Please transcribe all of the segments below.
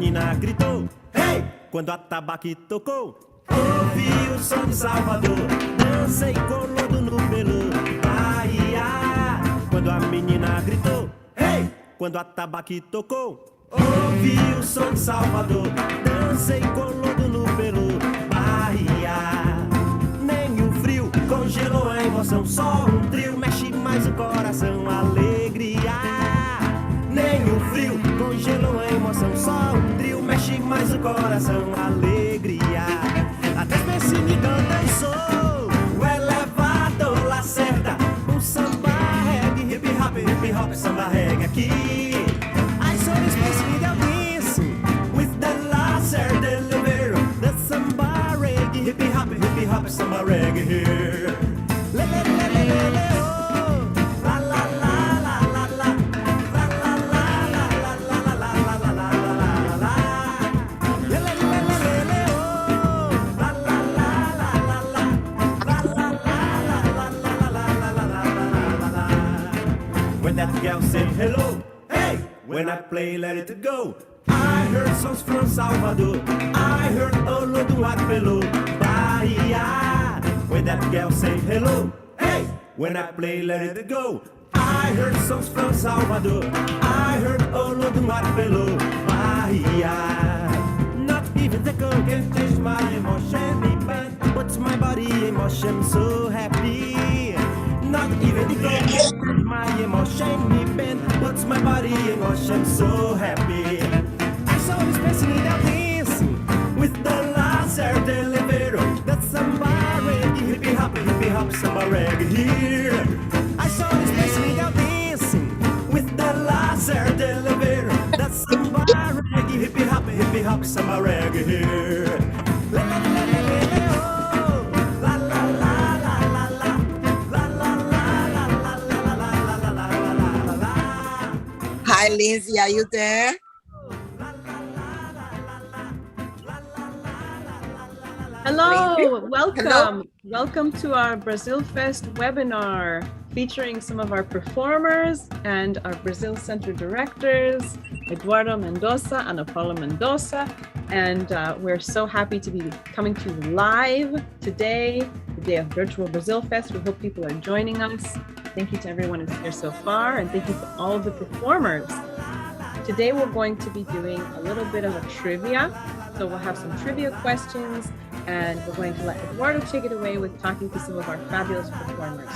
menina gritou, hey! Quando a tabaque tocou, ouvi o som de Salvador, dancei com lodo no pelo, Bahia. Quando a menina gritou, hey! Quando a tabaque tocou, ouvi o som de Salvador, dancei com lodo no pelo, Bahia. Nem o frio congelou a emoção, só um trio mexe mais o coração, alegria. Nem o frio congelou a emoção, só um trio mexe mais o coração, alegria. Até Messinidão dançou, o elevador lacerda, um samba reggae, hip hop, samba reggae aqui. I saw this Messinidão dance, with the lacerda elevator, the samba reggae, hip hop, samba reggae here. Le, le, le, le, le, le, oh. La, la, la, la, la, la. When that girl said hello, hey, when I play Let It Go, I heard songs from Salvador, I heard Olo do Apelo, Bahia. When that girl said hello, hey, when I play Let It Go, I heard songs from Salvador, I heard Olo do Apelo, Bahia. Not even the coke can change my emotion, but my body emotion so happy. Not even the coke can change my emotion, but my body emotion so happy. I saw this person in that dancing with the laser elevator. That's samba reggae, hip hop, samba reggae here. I saw this person in that dancing with the laser elevator. That's samba reggae, hip hop, samba reggae here. La la la la la la, oh. La la la la la la. La la la la la la la la la la. Hi, Lindsay, are you there? Hello, welcome. Hello. Welcome to our Brasilfest webinar featuring some of our performers and our Brazil Center directors, Eduardo Mendoza and Apollo Mendoza. And we're so happy to be coming to you live today, the day of Virtual Brasilfest. We hope people are joining us. Thank you to everyone who's here so far, and thank you to all of the performers. Today we're going to be doing a little bit of a trivia. So we'll have some trivia questions, and we're going to let Eduardo take it away with talking to some of our fabulous performers.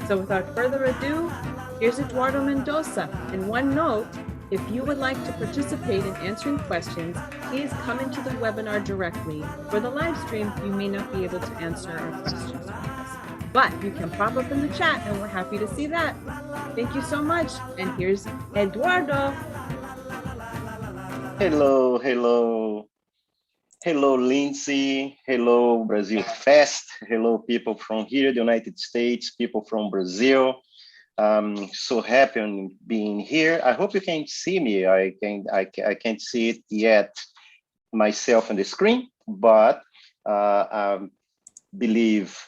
So without further ado, here's Eduardo Mendoza. And one note, if you would like to participate in answering questions, please come into the webinar directly. For the live stream, you may not be able to answer our questions with us, but you can pop up in the chat and we're happy to see that. Thank you so much. And here's Eduardo. Hello, hello. Hello, Lindsay. Hello, Brasilfest. Hello, people from here, the United States, people from Brazil. I'm so happy on being here. I hope you can see me. I can't see it yet myself on the screen, but I believe,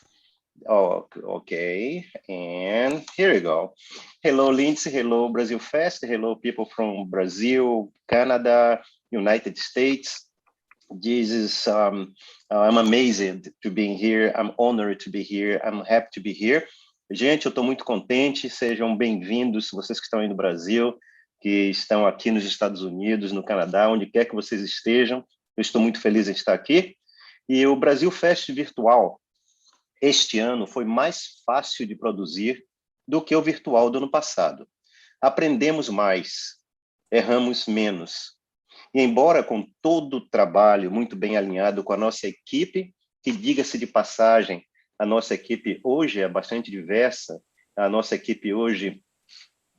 oh, okay. And here we go. Hello, Lindsay. Hello, Brasilfest. Hello, people from Brazil, Canada, United States. This is, I'm amazed to be here. I'm honored to be here. I'm happy to be here. Gente, eu estou muito contente. Sejam bem-vindos, vocês que estão aí no Brasil, que estão aqui nos Estados Unidos, no Canadá, onde quer que vocês estejam. Eu estou muito feliz em estar aqui. E o Brasilfest virtual, este ano, foi mais fácil de produzir do que o virtual do ano passado. Aprendemos mais, erramos menos. E embora com todo o trabalho muito bem alinhado com a nossa equipe, que diga-se de passagem, a nossa equipe hoje é bastante diversa, a nossa equipe hoje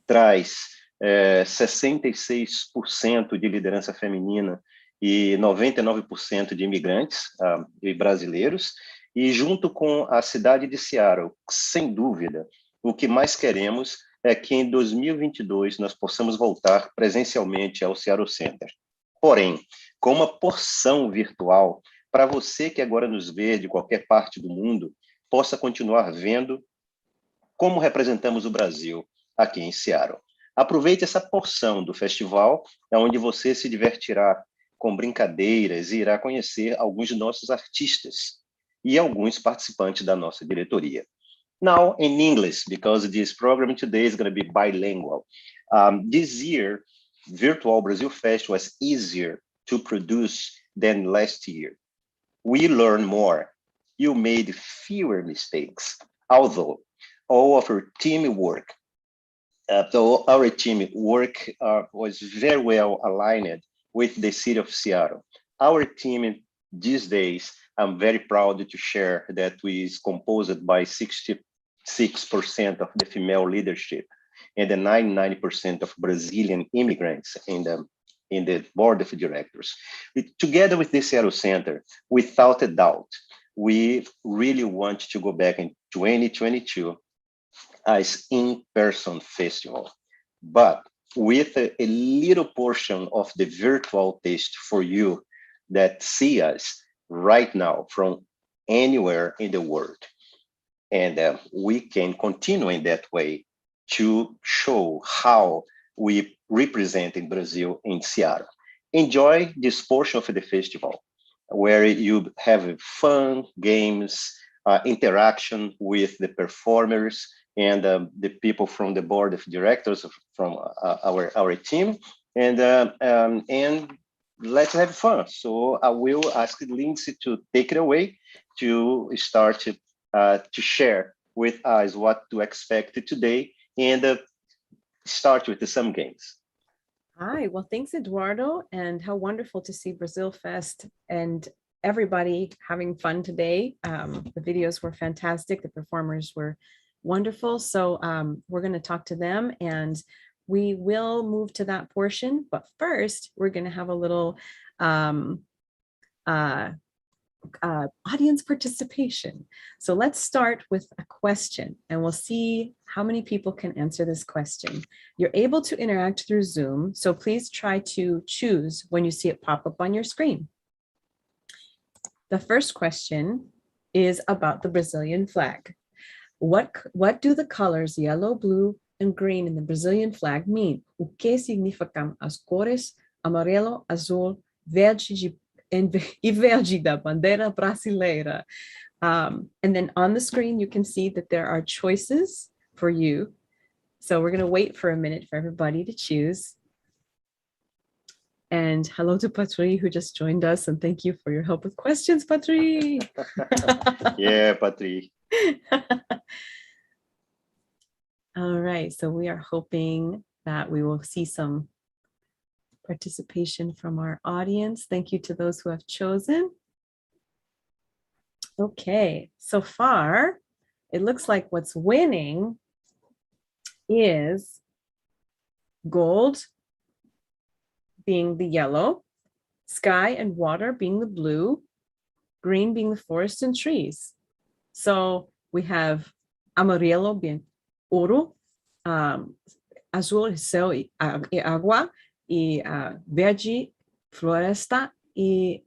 traz 66% de liderança feminina e 99% de imigrantes e brasileiros, e junto com a cidade de Seattle, sem dúvida, o que mais queremos é que em 2022 nós possamos voltar presencialmente ao Seattle Center. Porém, com uma porção virtual, para você que agora nos vê de qualquer parte do mundo, possa continuar vendo como representamos o Brasil aqui em Seattle. Aproveite essa porção do festival, onde você se divertirá com brincadeiras e irá conhecer alguns de nossos artistas e alguns participantes da nossa diretoria. Now in English, because this program today is going to be bilingual. This year, Virtual Brasilfest was easier to produce than last year. We learned more. You made fewer mistakes, although all of our team work was very well aligned with the city of Seattle. Our team these days, I'm very proud to share that we is composed by 66% of the female leadership and the 99% of Brazilian immigrants in the board of directors. Together with the Seattle Center, without a doubt, we really want to go back in 2022 as in-person festival, but with a little portion of the virtual taste for you that see us right now from anywhere in the world. And we can continue in that way to show how we represent in Brazil in Seattle. Enjoy this portion of the festival where you have fun, games, interaction with the performers and the people from the board of directors from our team, and let's have fun. So I will ask Lindsay to take it away to start to share with us what to expect today and start with some games. Hi, well, thanks, Eduardo, and how wonderful to see Brasilfest and everybody having fun today. The videos were fantastic. The performers were wonderful. So we're going to talk to them and we will move to that portion. But first, we're going to have a little audience participation. So let's start with a question and we'll see how many people can answer this question. You're able to interact through Zoom, so please try to choose when you see it pop up on your screen. The first question is about the Brazilian flag. What do the colors yellow, blue, and green in the Brazilian flag mean? O que significam as cores amarelo, azul, verde e verde da bandeira brasileira? And then on the screen, you can see that there are choices for you. So we're going to wait for a minute for everybody to choose. And hello to Patri, who just joined us. And thank you for your help with questions, Patri. Yeah, Patri. All right, so we are hoping that we will see some participation from our audience. Thank you to those who have chosen. Okay, so far, it looks like what's winning is gold being the yellow, sky and water being the blue, green being the forest and trees. So we have amarelo being ouro, azul céu e água, e verde floresta e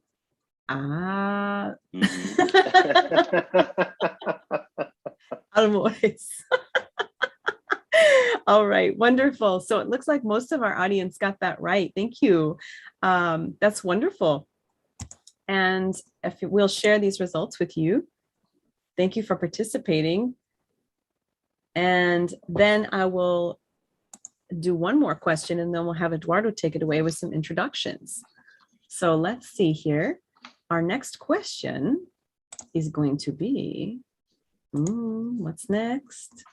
amores. All right, wonderful. So it looks like most of our audience got that right. Thank you. That's wonderful. And if we'll share these results with you. Thank you for participating. And then I will do one more question and then we'll have Eduardo take it away with some introductions. So let's see here. Our next question is going to be, what's next?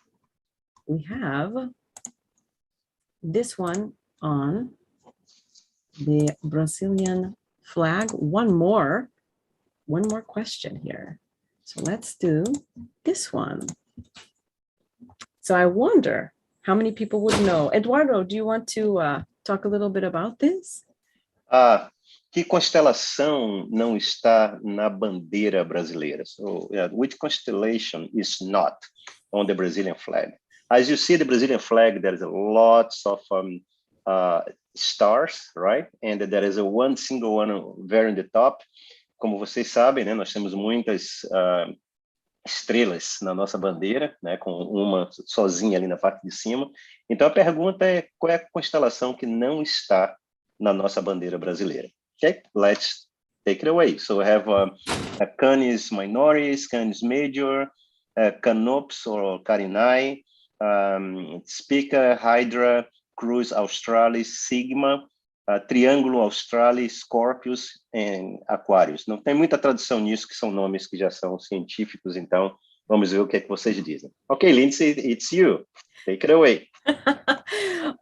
We have this one on the Brazilian flag. One more question here. So let's do this one. So I wonder how many people would know. Eduardo, do you want to talk a little bit about this? Que constelação não está na bandeira brasileira? So, which constellation is not on the Brazilian flag? As you see, the Brazilian flag, there is lots of stars, right? And there is one single one very in the top. Como vocês sabem, né, nós temos muitas estrelas na nossa bandeira, né, com uma sozinha ali na parte de cima. Então a pergunta é, qual é a constelação que não está na nossa bandeira brasileira? Okay, let's take it away. So we have Canis minoris, Canis major, Canops or Carinae, Spica, Hydra, Cruz australis, Sigma, Triângulo australis, Scorpius e Aquarius. Não tem muita tradução nisso, que são nomes que já são científicos, então vamos ver o que é que vocês dizem. Okay, Lindsay, it's you. Take it away.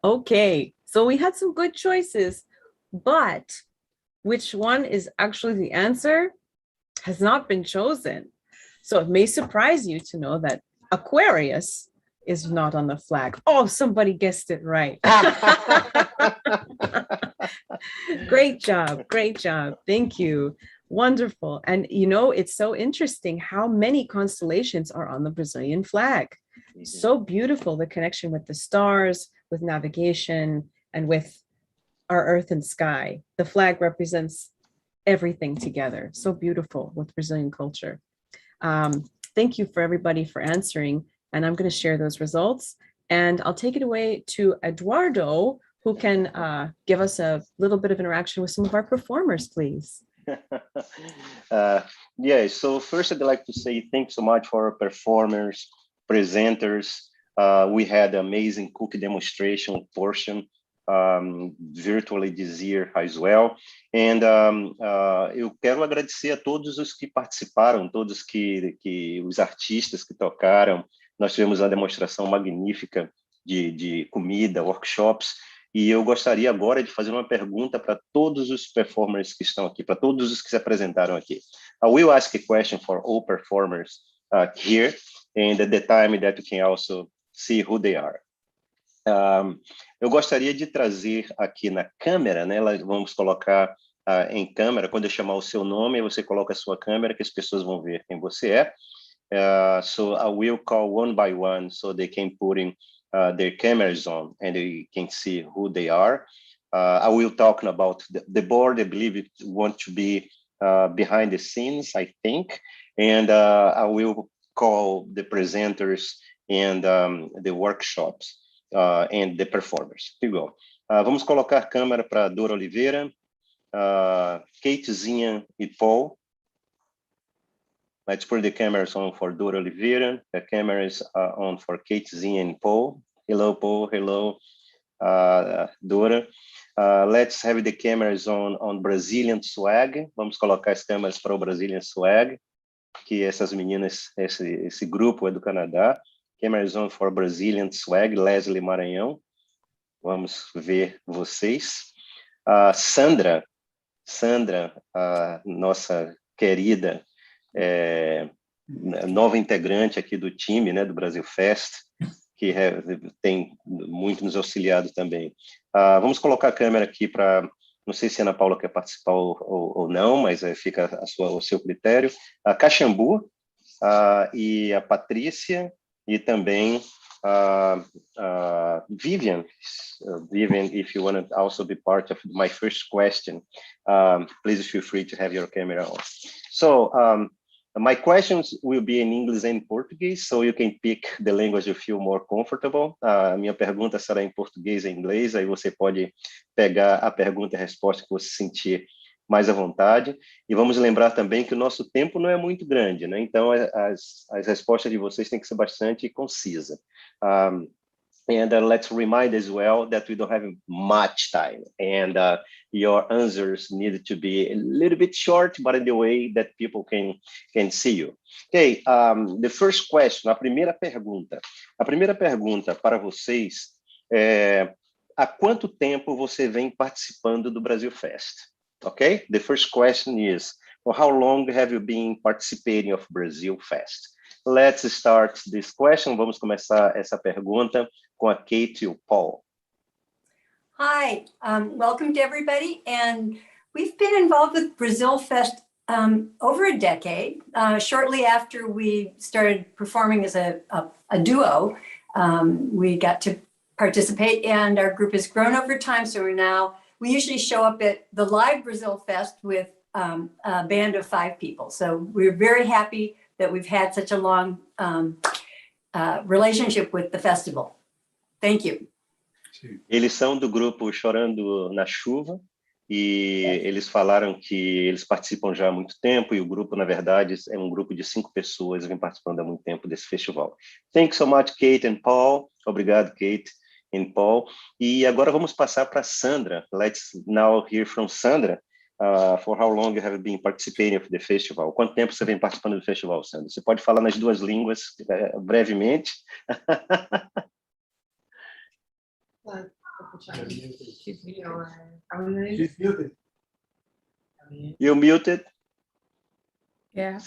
Okay, so we had some good choices, but which one is actually the answer has not been chosen. So it may surprise you to know that Aquarius is not on the flag. Oh, somebody guessed it right. Great job. Great job. Thank you. Wonderful. And you know, it's so interesting how many constellations are on the Brazilian flag. So beautiful, the connection with the stars, with navigation, and with our earth and sky. The flag represents everything together. So beautiful with Brazilian culture. Thank you for everybody for answering. And I'm going to share those results. And I'll take it away to Eduardo, who can give us a little bit of interaction with some of our performers, please. Yeah, so first I'd like to say thanks so much for our performers, presenters. We had an amazing cookie demonstration portion virtually this year as well. And eu quero agradecer a todos os que participaram, todos que os artistas que tocaram. Nós tivemos uma demonstração magnífica de comida, workshops, e eu gostaria agora de fazer uma pergunta para todos os performers que estão aqui, para todos os que se apresentaram aqui. I will ask a question for all performers here, and at the time that you can also see who they are. Eu gostaria de trazer aqui na câmera, né? Vamos colocar em câmera, quando eu chamar o seu nome, você coloca a sua câmera, que as pessoas vão ver quem você é. So I will call one by one, so they can put in their cameras on, and they can see who they are. I will talk about the board. I believe it want to be behind the scenes, I think, and I will call the presenters and the workshops and the performers. Here we go. Vamos colocar a câmera para Dora Oliveira, Katezinha e Paul. Let's put the cameras on for Dora Oliveira. The cameras are on for Katezinha and Paul. Hello, Paul. Hello, Dora. Let's have the cameras on Brazilian Swag. Vamos colocar as câmeras para o Brazilian Swag, que essas meninas, esse grupo é do Canadá. Cameras on for Brazilian Swag, Leslie Maranhão. Vamos ver vocês. Sandra, nossa querida nova integrante aqui do time, né, do Brasilfest, que tem muito nos auxiliado também. Vamos colocar a câmera aqui para, não sei se a Ana Paula quer participar ou não, mas fica o seu critério. A Caxambu, e a Patrícia, e também Vivian. Vivian, if you want to also be part of my first question, please feel free to have your camera on. So my questions will be in English and Portuguese, so you can pick the language you feel more comfortable. Minha pergunta será em português e inglês, aí você pode pegar a pergunta e a resposta que você sentir mais à vontade. E vamos lembrar também que o nosso tempo não é muito grande, né? Então, as respostas de vocês têm que ser bastante concisas. And let's remind as well that we don't have much time, and your answers need to be a little bit short, but in the way that people can see you. Okay, the first question, a primeira pergunta para vocês é: há quanto tempo você vem participando do Brasilfest? Okay, the first question is, for how long have you been participating of Brasilfest? Let's start this question. Vamos começar essa pergunta com a Kate e o Paul. Hi, welcome to everybody. And we've been involved with Brasilfest over a decade. Shortly after we started performing as a duo, we got to participate, and our group has grown over time. So we usually show up at the live Brasilfest with a band of 5 people. So we're very happy that we've had such a long relationship with the festival. Thank you. Eles são do grupo Chorando na Chuva, e eles falaram que eles participam já há muito tempo e o grupo, na verdade, é um grupo de 5 pessoas que vem participando há muito tempo desse festival. Thank you so much, Kate and Paul. Obrigado, Kate and Paul. E agora vamos passar para Sandra. Let's now hear from Sandra. For how long you have been participating of the festival? Quanto tempo você vem participando do festival, Sandra? Você pode falar nas 2 línguas brevemente? You muted? Yeah.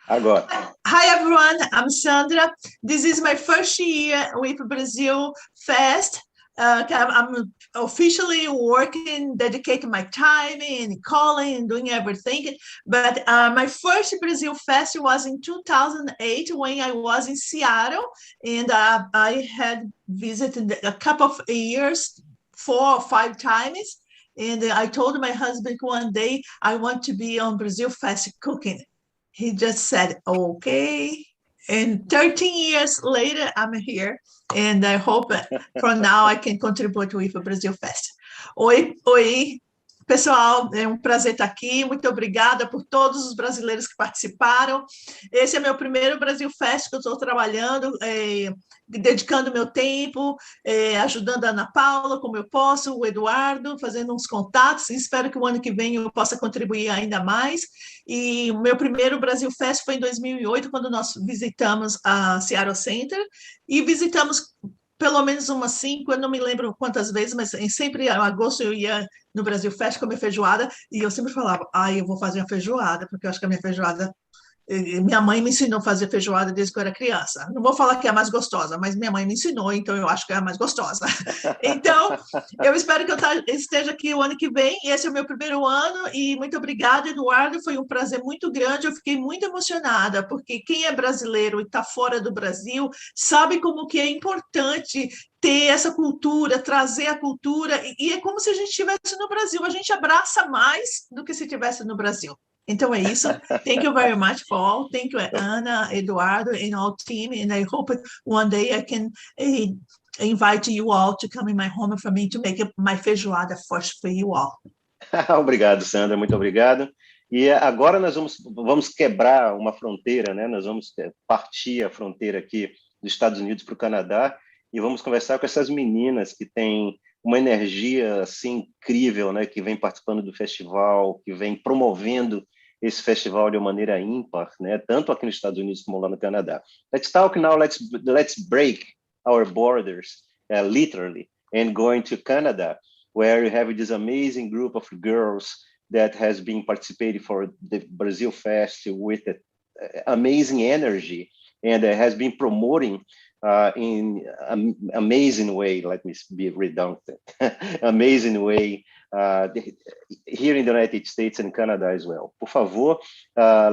Agora. Hi everyone, I'm Sandra. This is my first year with Brazil Fest. I'm officially working, dedicating my time and calling and doing everything. But my first Brazil Fest was in 2008 when I was in Seattle, and I had visited a couple of years, 4 or 5 times. And I told my husband one day, I want to be on Brazil Fest cooking. He just said, okay. And 13 years later, I'm here. And I hope from now I can contribute with the Brasil Fest. Oi, pessoal, é um prazer estar aqui. Muito obrigada por todos os brasileiros que participaram. Esse é meu primeiro Brasil Fest que eu estou trabalhando, dedicando meu tempo, ajudando a Ana Paula como eu posso, o Eduardo, fazendo uns contatos. Espero que o ano que vem eu possa contribuir ainda mais. E o meu primeiro Brasil Fest foi em 2008, quando nós visitamos a Seattle Center, e visitamos pelo menos umas 5, eu não me lembro quantas vezes, mas sempre em agosto eu ia no Brasil Fest comer feijoada, e eu sempre falava, eu vou fazer uma feijoada, porque eu acho que a minha feijoada... Minha mãe me ensinou a fazer feijoada desde que eu era criança. Não vou falar que é a mais gostosa, mas minha mãe me ensinou, então eu acho que é a mais gostosa. Então, eu espero que eu esteja aqui o ano que vem. Esse é o meu primeiro ano e muito obrigada, Eduardo. Foi um prazer muito grande. Eu fiquei muito emocionada, porque quem é brasileiro e está fora do Brasil sabe como que é importante ter essa cultura, trazer a cultura. E é como se a gente estivesse no Brasil. A gente abraça mais do que se estivesse no Brasil. Então é isso. Thank you very much, Paul. Thank you, Ana, Eduardo, and all team. And I hope one day I can invite you all to come in my home for me to make my feijoada first for you all. Obrigado, Sandra. Muito obrigado. E agora nós vamos quebrar uma fronteira, né? Nós vamos partir a fronteira aqui dos Estados Unidos para o Canadá e vamos conversar com essas meninas que têm uma energia assim incrível, né? Que vem participando do festival, que vem promovendo esse festival de uma maneira ímpar, né? Tanto aqui nos Estados Unidos como lá no Canadá. Let's talk now. Let's break our borders, literally, and going to Canada, where you have this amazing group of girls that has been participating for the Brasil Fest with amazing energy and has been promoting in an amazing way, let me be redundant, amazing way here in the United States and Canada as well. Por favor,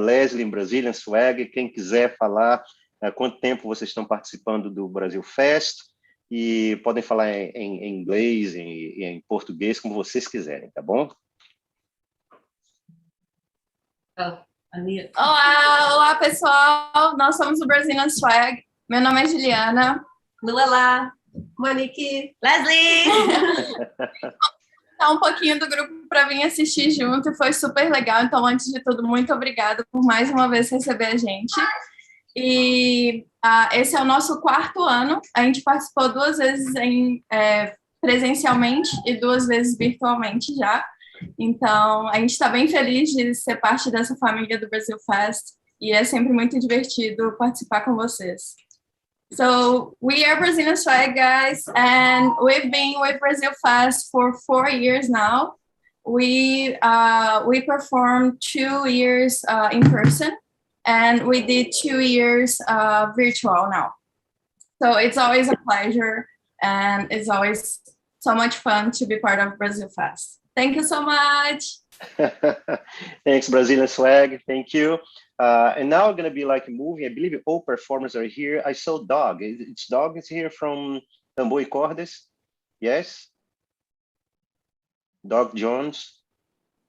Leslie, Brazilian Swag, quem quiser falar quanto tempo vocês estão participando do Brasil Fest, e podem falar em inglês e em português, como vocês quiserem, tá bom? Olá, pessoal! Nós somos o Brazilian Swag. Meu nome é Juliana. Luela, Monique, Leslie. Tá um pouquinho do grupo para vir assistir junto, foi super legal. Então, antes de tudo, muito obrigada por mais uma vez receber a gente. E esse é o nosso 4º ano. A gente participou 2 vezes presencialmente e 2 vezes virtualmente já. Então, a gente está bem feliz de ser parte dessa família do Brasil Fest e é sempre muito divertido participar com vocês. So, we are Brazilian Swag, guys, and we've been with Brasil Fest for 4 years now. We performed 2 years in person, and we did 2 years virtual now. So it's always a pleasure, and it's always so much fun to be part of Brasil Fest. Thank you so much. Thanks, Brazilian Swag. Thank you. And now I'm going to be like moving. I believe all performers are here. I saw Dog. Dog is here from Tambor e Cordas. Yes? Dog Jones.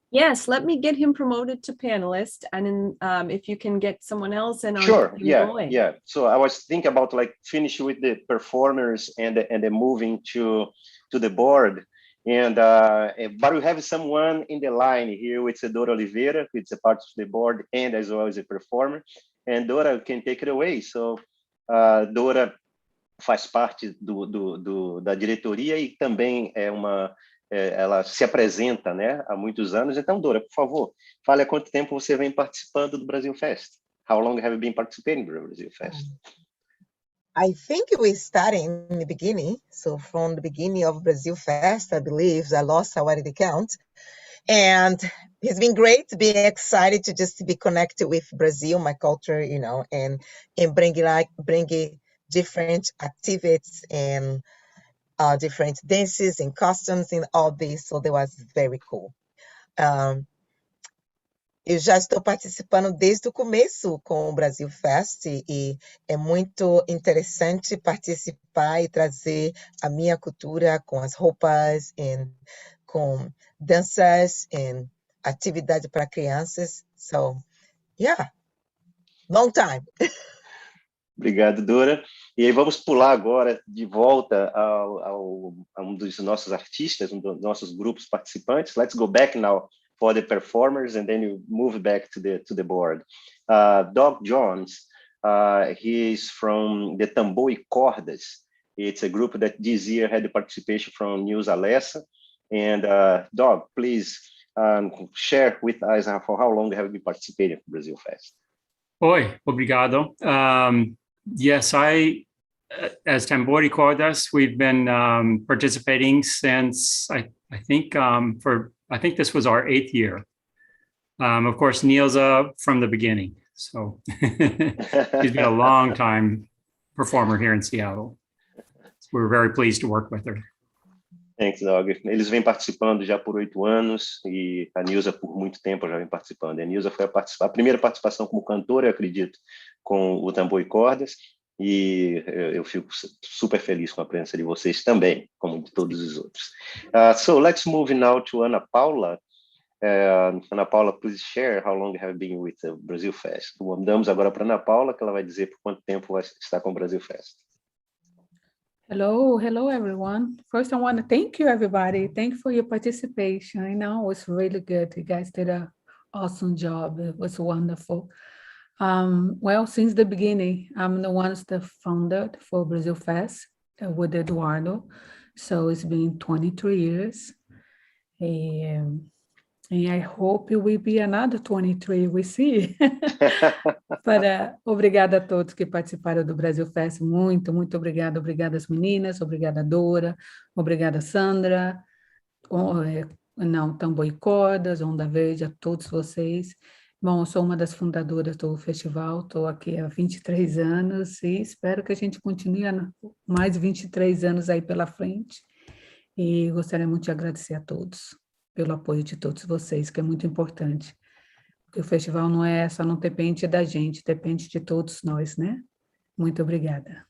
Yes, let me get him promoted to panelist, and then if you can get someone else in our Sure. team Yeah. going. Yeah. So I was thinking about like finish with the performers and then moving to the board. And but we have someone in the line here with Dora Oliveira, who is a part of the board and as well as a performer. And Dora can take it away. So Dora faz parte da diretoria e também ela se apresenta, né, há muitos anos. Então, Dora, por favor, fale há quanto tempo você vem participando do Brasilfest. How long have you been participating in the Brasilfest? I think we started in the beginning. So from the beginning of Brasilfest, I believe I lost already the count. And it's been great, being excited to just be connected with Brazil, my culture, and bring different activities and different dances and costumes and all this. So that was very cool. Eu já estou participando desde o começo com o Brasil Fest e é muito interessante participar e trazer a minha cultura com as roupas e com danças e atividade para crianças. So, yeah, long time. Obrigado, Dora. E aí vamos pular agora de volta a um dos nossos artistas, um dos nossos grupos participantes. Let's go back now for the performers, and then you move back to the board. Doug Jones, he is from the Tambor e Cordas. It's a group that this year had the participation from News Alessa. And Doug, please share with us for how long have you been participating in Brasil Fest? Oi, obrigado. Yes, as Tambor e Cordas, we've been participating since I think this was our 8th year. Of course, Nielsa from the beginning. So she's been a long time performer here in Seattle. So we're very pleased to work with her. Thanks, Doug. Eles vêm participando já por 8 anos e a Nilza por muito tempo já vem participando. A Nilza foi a primeira participação como cantora, eu acredito, com o Tambor e Cordas, e eu fico super feliz com a presença de vocês também, como de todos os outros. So let's move now to Ana Paula. Ana Paula, please share how long you have been with the Brasil Fest. Mandamos agora para Ana Paula, que ela vai dizer por quanto tempo vai estar com o Brasil Fest. Hello, everyone. First, I want to thank you, everybody. Thank you for your participation. I know it was really good. You guys did an awesome job. It was wonderful. Well, since the beginning, I'm the ones that founded for Brasil Fest with Eduardo. So it's been 23 years. And I hope it will be another 23, we see. Obrigada a todos que participaram do Brasil Fest, muito obrigada. Obrigada às meninas, obrigada Dora, obrigada Sandra, Tambor e Cordas, Onda Verde, a todos vocês. Bom, eu sou uma das fundadoras do festival, estou aqui há 23 anos e espero que a gente continue mais 23 anos aí pela frente. E gostaria muito de agradecer a todos pelo apoio de todos vocês, que é muito importante. Porque o festival só não depende da gente, depende de todos nós, né? Muito obrigada.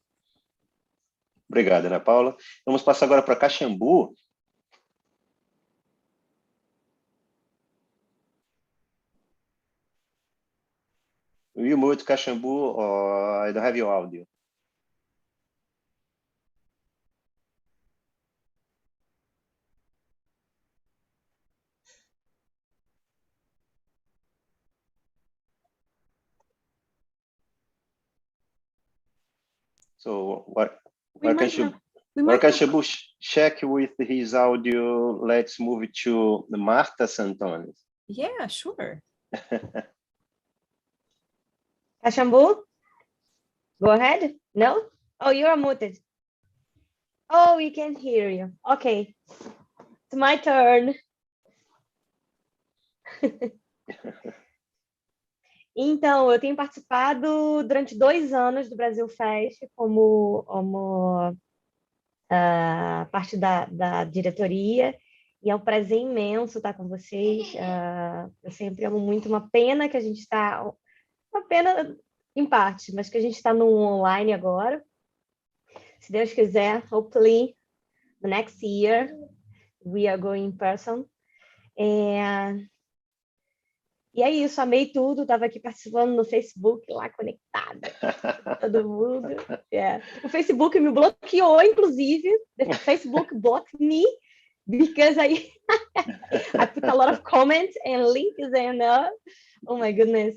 Obrigado, Ana Paula. Vamos passar agora para Caxambu. You mute Caxambu, or I don't have your audio. So where can Caxambu check with his audio? Let's move to Marta Santones. Yeah, sure. Caxambu, go ahead. No? Oh, you are muted. Oh, we can hear you. Okay. It's my turn. Então, eu tenho participado durante 2 anos do Brasil Fest como parte da diretoria, e é um prazer imenso estar com vocês. Eu sempre amo muito, uma pena que a gente está... Uma pena em parte, mas que a gente está no online agora. Se Deus quiser, hopefully, the next year, we are going in person. E é isso, amei tudo, estava aqui participando no Facebook, lá conectada, todo mundo. Yeah. O Facebook me bloqueou, inclusive. The Facebook blocked me because I put a lot of comments and links and oh my goodness.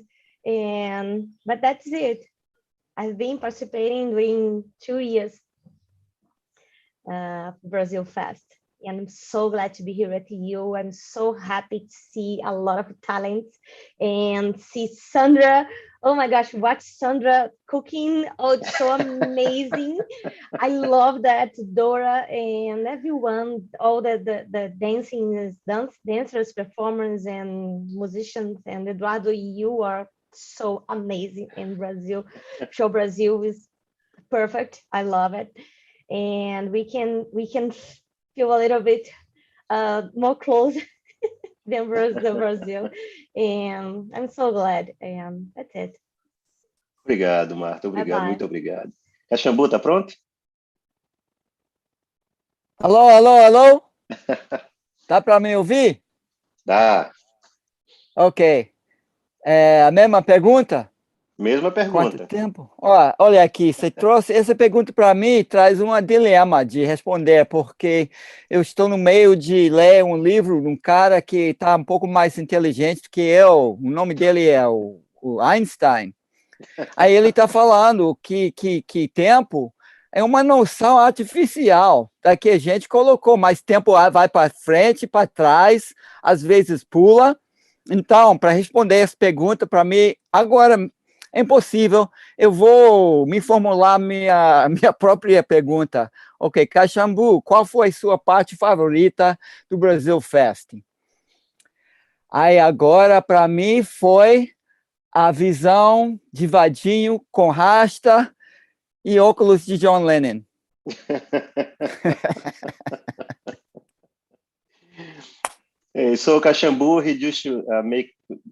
But that's it. I've been participating during 2 years Brasilfest. And I'm so glad to be here with you. I'm so happy to see a lot of talents and see Sandra. Oh my gosh, watch Sandra cooking. Oh, it's so amazing. I love that. Dora and everyone, all the dancers, performers, and musicians. And Eduardo, you are so amazing in Brazil. Show Brazil is perfect. I love it. And we can feel a little bit more close than Brazil. And I'm so glad. And that's it. Obrigado, Marta. Obrigado, Bye-bye. muito obrigado. Caxambu, tá pronto? Alô, alô, alô? Dá para me ouvir? Dá. Ok. A mesma pergunta? Mesma Quanto pergunta. tempo? Olha aqui, você trouxe essa pergunta para mim, traz um dilema de responder, porque eu estou no meio de ler um livro de um cara que está um pouco mais inteligente do que eu. O nome dele é o Einstein. Aí ele está falando que tempo é uma noção artificial da que a gente colocou, mas tempo vai para frente, para trás, às vezes pula. Então, para responder essa pergunta, para mim, agora é impossível. Eu vou me formular minha própria pergunta. Ok, Caxambu, qual foi a sua parte favorita do Brasilfest? Aí agora, para mim, foi a visão de Vadinho com rasta e óculos de John Lennon. So Caxambu,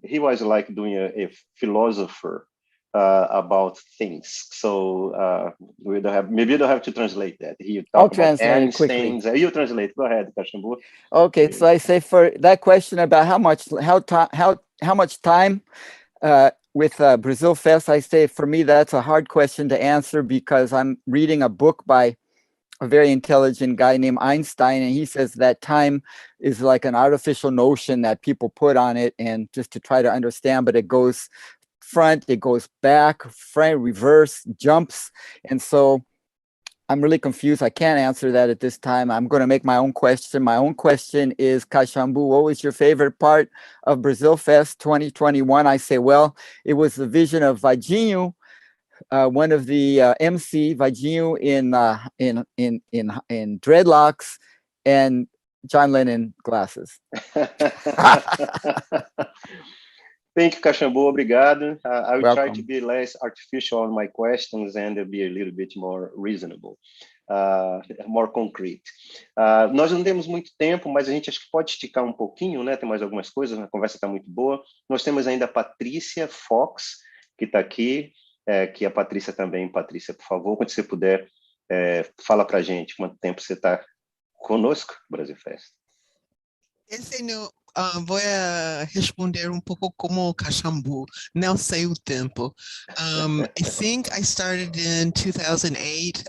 he was like doing a philosopher about things. So maybe you don't have to translate that. I'll translate it quickly. You translate. Go ahead, Caxambu. Okay, so I say for that question about how much time with Brasilfest, I say for me that's a hard question to answer because I'm reading a book by a very intelligent guy named Einstein, and he says that time is like an artificial notion that people put on it and just to try to understand, but it goes front, it goes back, front, reverse, jumps. And so I'm really confused. I can't answer that at this time. I'm going to make my own question. My own question is, Caxambu, what was your favorite part of Brasilfest 2021? I say, well, it was the vision of Vadinho, one of the MC, Vadinho in dreadlocks and John Lennon glasses. Thank you, Caxambu. Obrigado. I will try Welcome. to be less artificial on my questions and be a little bit more reasonable, more concrete. Nós não temos muito tempo, mas a gente acho que pode esticar um pouquinho, né? Tem mais algumas coisas, a conversa está muito boa. Nós temos ainda a Patrícia Fox, que está aqui, que a Patrícia também. Patrícia, por favor, quando você puder, fala para a gente quanto tempo você está conosco, Brasilfest. Esse não, vou responder um pouco como Caxambu. Não sei o tempo. I think I started in 2008,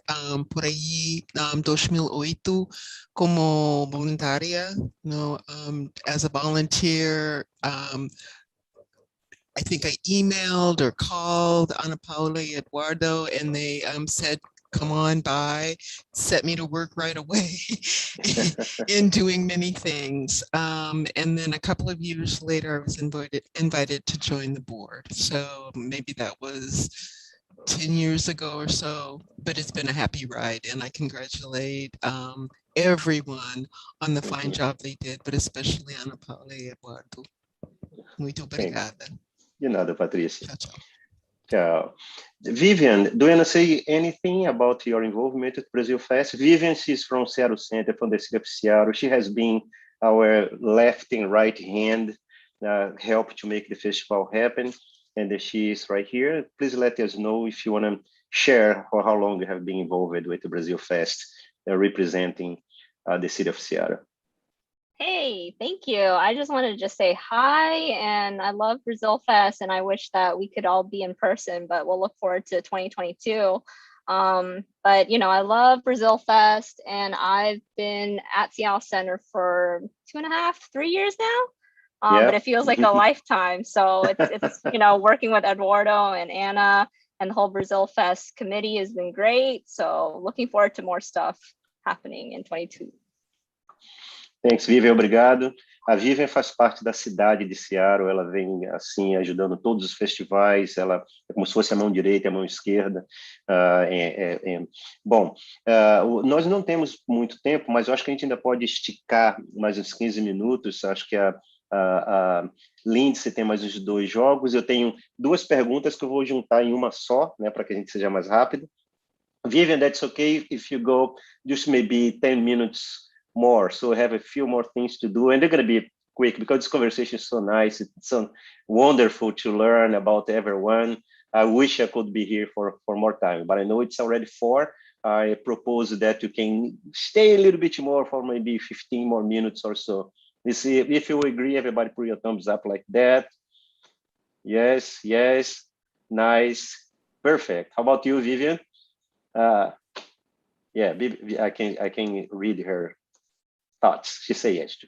por aí, 2008, como voluntária, as a volunteer. I think I emailed or called Ana Paula and Eduardo, and they said, come on by, set me to work right away in doing many things. And then a couple of years later, I was invited to join the board. So maybe that was 10 years ago or so, but it's been a happy ride. And I congratulate everyone on the fine job they did, but especially Ana Paula and Eduardo. Muito obrigada. De nada, Patrícia. Tchau, tchau. Ciao. Vivian, do you want to say anything about your involvement with Brasilfest? Vivian, she's from Seattle Center, from the city of Seattle. She has been our left and right hand, help to make the festival happen. And she is right here. Please let us know if you want to share for how long you have been involved with the Brasilfest, representing the city of Seattle. Hey, thank you. I just wanted to just say hi, and I love Brasilfest, and I wish that we could all be in person, but we'll look forward to 2022. But you know, I love Brasilfest, and I've been at Seattle Center for 2.5, 3 years now. But it feels like a lifetime. So it's you know, working with Eduardo and Anna and the whole Brasilfest committee has been great. So looking forward to more stuff happening in 22. Thanks, Vivian, obrigado. A Vivian faz parte da cidade de Seattle, ela vem, assim, ajudando todos os festivais, ela é como se fosse a mão direita e a mão esquerda. Bom, nós não temos muito tempo, mas eu acho que a gente ainda pode esticar mais uns 15 minutos, acho que a Lindsay tem mais uns 2 jogos, eu tenho 2 perguntas que eu vou juntar em uma só, né, para que a gente seja mais rápido. Vivian, that's okay if you go just maybe 10 minutes more, so we have a few more things to do, and they're going to be quick because this conversation is so nice. It's so wonderful to learn about everyone. I wish I could be here for more time, but I know it's already 4. I propose that you can stay a little bit more for maybe 15 more minutes or so. If you agree, everybody put your thumbs up like that. Yes, yes, nice, perfect. How about you, Vivian? Yeah, I can read her thoughts. She say yes to.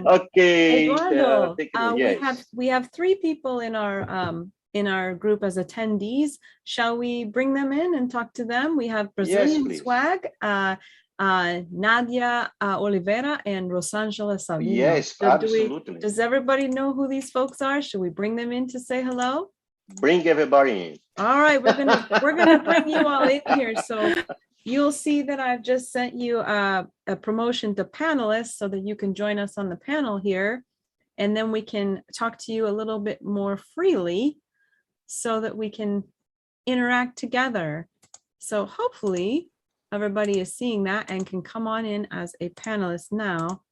Okay. Eduardo, yes. we have 3 people in our group as attendees. Shall we bring them in and talk to them? We have Brazilian Swag, Nadia Oliveira, and Rosangela Sabino. Yes, So absolutely. does everybody know who these folks are? Should we bring them in to say hello? Bring everybody in. All right, we're gonna bring you all in here. So you'll see that I've just sent you a promotion to panelists so that you can join us on the panel here. And then we can talk to you a little bit more freely so that we can interact together. So hopefully everybody is seeing that and can come on in as a panelist now,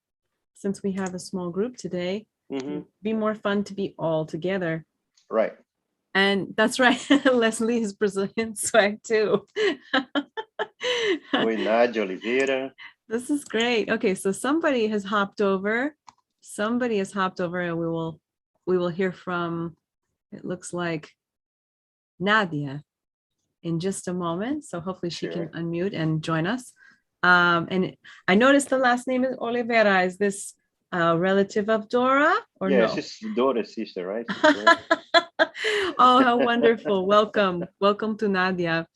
since we have a small group today. It'd be more fun to be all together. Right. And that's right, Leslie is Brazilian Swag too. Oi, Nadia Oliveira. This is great. Okay, so somebody has hopped over. Somebody has hopped over, and we will hear from, it looks like, Nadia in just a moment. So hopefully she can unmute and join us. And I noticed the last name is Oliveira. Is this a relative of Dora or no? Yeah, she's Dora's sister, right? Oh, how wonderful. Welcome. Welcome to Nadia.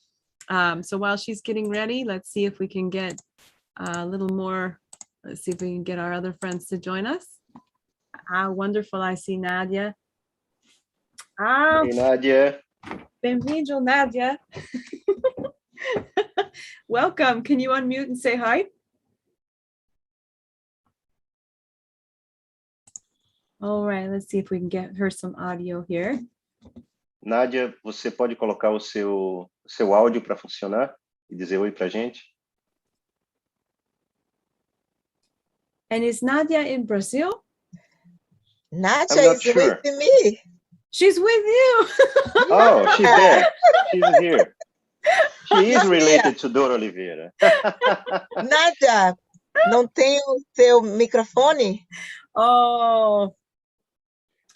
So while she's getting ready, let's see if we can get a little more, let's see if we can get our other friends to join us. Ah, wonderful. I see Nadia. Hey, Nadia. Bem-vindo, Nadia. Welcome. Can you unmute and say hi? All right, let's see if we can get her some audio here. Nadia, você pode colocar o seu áudio para funcionar e dizer oi pra gente? And is Nadia in Brazil? Nadia is with me. She's with you. Oh, she's there. She's here. She is related to Dora Oliveira. Nadia, não tem o seu microfone? Oh.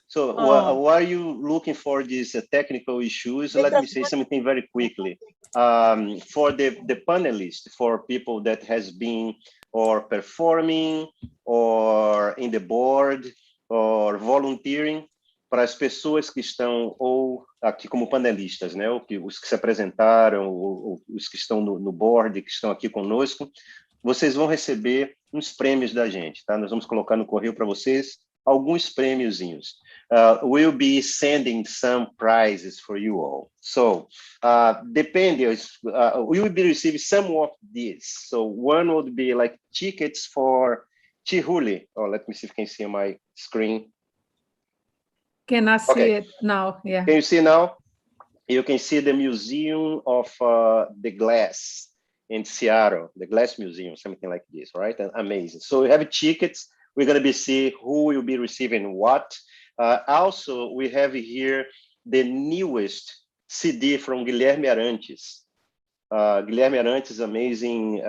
So while you looking for these technical issues, let me say something very quickly. For the panelists, for people that has been or performing or in the board or volunteering, para as pessoas que estão ou aqui como panelistas, né? Os que se apresentaram, os que estão no board, que estão aqui conosco, vocês vão receber uns prêmios da gente, tá? Nós vamos colocar no correio para vocês alguns prêmiozinhos. We'll be sending some prizes for you all. So, depending, we will be receiving some of these. So one would be like tickets for Chihuli. Oh, let me see if you can see my screen. Can I see it now? Yeah. Can you see now? You can see the Museum of the Glass in Seattle, the Glass Museum, something like this, right? And amazing. So we have tickets. We're going to be seeing who will be receiving what. Also, we have here the newest CD from Guilherme Arantes. Guilherme Arantes, amazing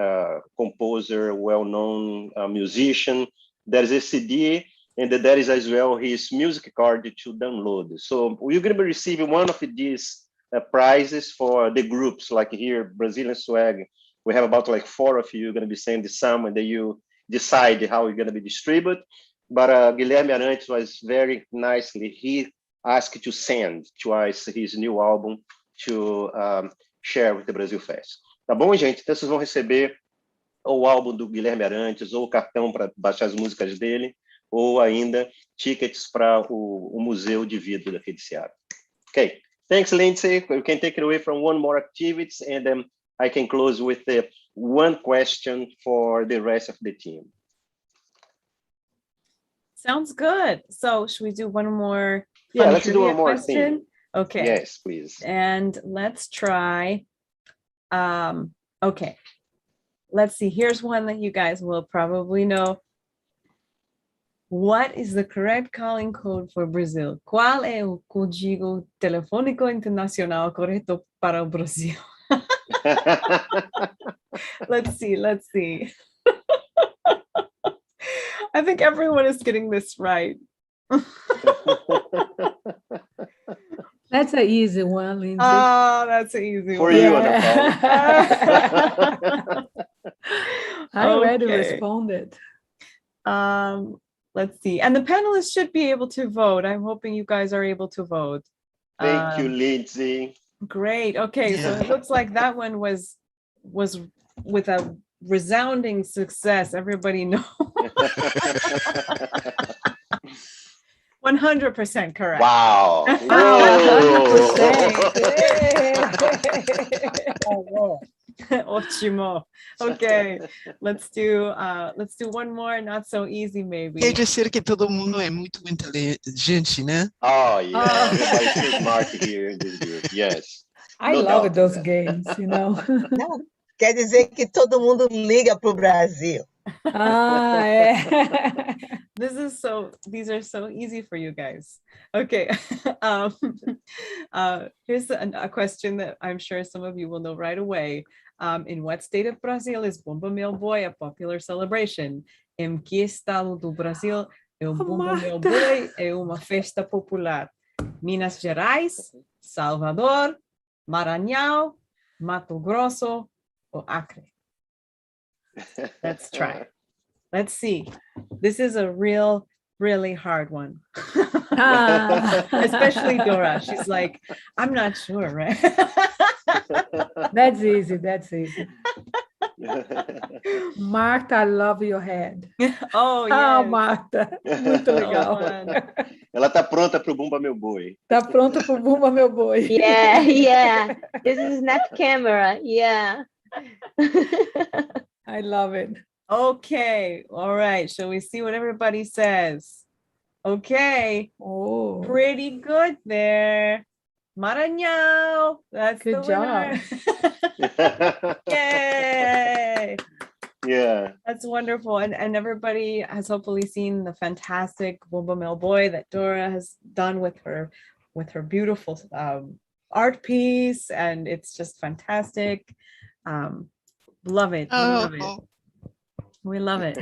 composer, well-known musician. There's a CD, and there is as well his music card to download. So we're going to be receiving one of these prizes for the groups, like here, Brazilian Swag. We have about like 4 of you going to be sending some, and then you decide how you're going to be distributed. But Guilherme Arantes was very nicely, he asked to send to us his new album to share with the Brasilfest. Tá bom, gente? Então vocês vão receber ou o álbum do Guilherme Arantes, ou o cartão para baixar as músicas dele, ou ainda tickets para o Museu de Vidro daqui de Seattle. Okay, thanks, Lindsay. You can take it away from one more activities, and then I can close with one question for the rest of the team. Sounds good. So should we do one more? Yeah, let's do one more question? thing. Okay. Yes, please. And let's try. Okay. Let's see. Here's one that you guys will probably know. What is the correct calling code for Brazil? Qual é o código telefônico internacional correto para o Brasil? Let's see. Let's see. I think everyone is getting this right. That's an easy one, Lindsay. Oh, that's an easy For one. you, Ana Paula. I already Okay. responded. Let's see. And the panelists should be able to vote. I'm hoping you guys are able to vote. Thank you, Lindsay. Great. Okay, so it looks like that one was with a resounding success. Everybody knows. 100% correct. Wow. Whoa. Ótimo. Okay, let's do one more, not so easy maybe. Quer dizer que todo mundo é muito inteligente, né? Oh, yeah. Everybody's so smart here in this group. Yes. I No love doubt. those games, you know. Não, quer dizer que todo mundo liga para o Brasil. Ah, é. These are so easy for you guys. Okay. Here's a question that I'm sure some of you will know right away. In what state of Brazil is Bumba Meu Boi a popular celebration? Em que estado do Brasil o Bumba Meu Boi é uma festa popular? Minas Gerais, Salvador, Maranhão, Mato Grosso or Acre? Let's try. Let's see. This is a really hard one. Especially Dora. She's like, I'm not sure, right? That's easy. That's easy. Marta, I love your head. Oh, yes. Ah, Marta. Muito legal. Ela tá pronta pro Bumba Meu Boi. Tá pronta pro Bumba Meu Boi. Yeah, yeah. This is not camera. Yeah. I love it. Okay. All right. Shall we see what everybody says? Okay. Oh, Pretty good there. Maranhão. That's good the job. winner. Yay. Yeah. That's wonderful. And everybody has hopefully seen the fantastic Bumba Meu Boi that Dora has done with her beautiful art piece. And it's just fantastic. Love it. We love it. We love it.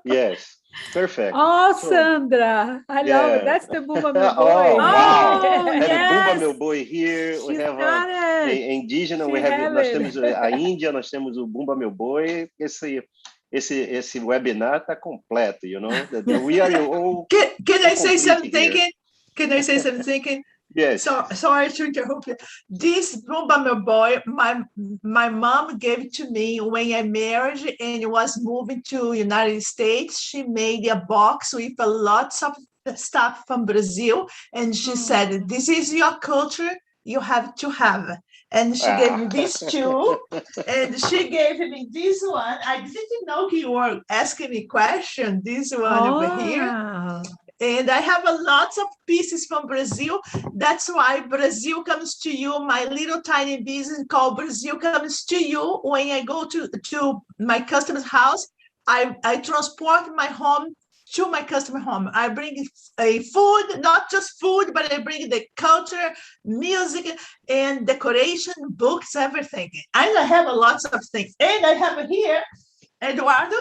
Yes. Perfect. Oh, Sandra, I love it. Yeah. That's the Bumba Meu Oh, Boi. wow. Oh, We have yes. Bumba Meu Boi here. We She's have got a it. indígena. She have Nós it. temos a Índia, nós temos o Bumba Meu Boi. Esse webinar tá completo, you know. We are all. Can I say complete something? here. Can I say something? Yes. So sorry to interrupt you. This Bumba Meu Boi, my mom gave it to me when I married and was moving to United States. She made a box with a lots of stuff from Brazil, and she said, "This is your culture. You have to have." And she gave me these two, and she gave me this one. I didn't know you were asking me question. This one over here. And I have a lots of pieces from Brazil. That's why Brazil comes to you. My little tiny business called Brazil comes to you. When I go to my customer's house, I transport my home to my customer home. I bring a food, not just food, but I bring the culture, music, and decoration, books, everything. And I have lots of things. And I have here, Eduardo,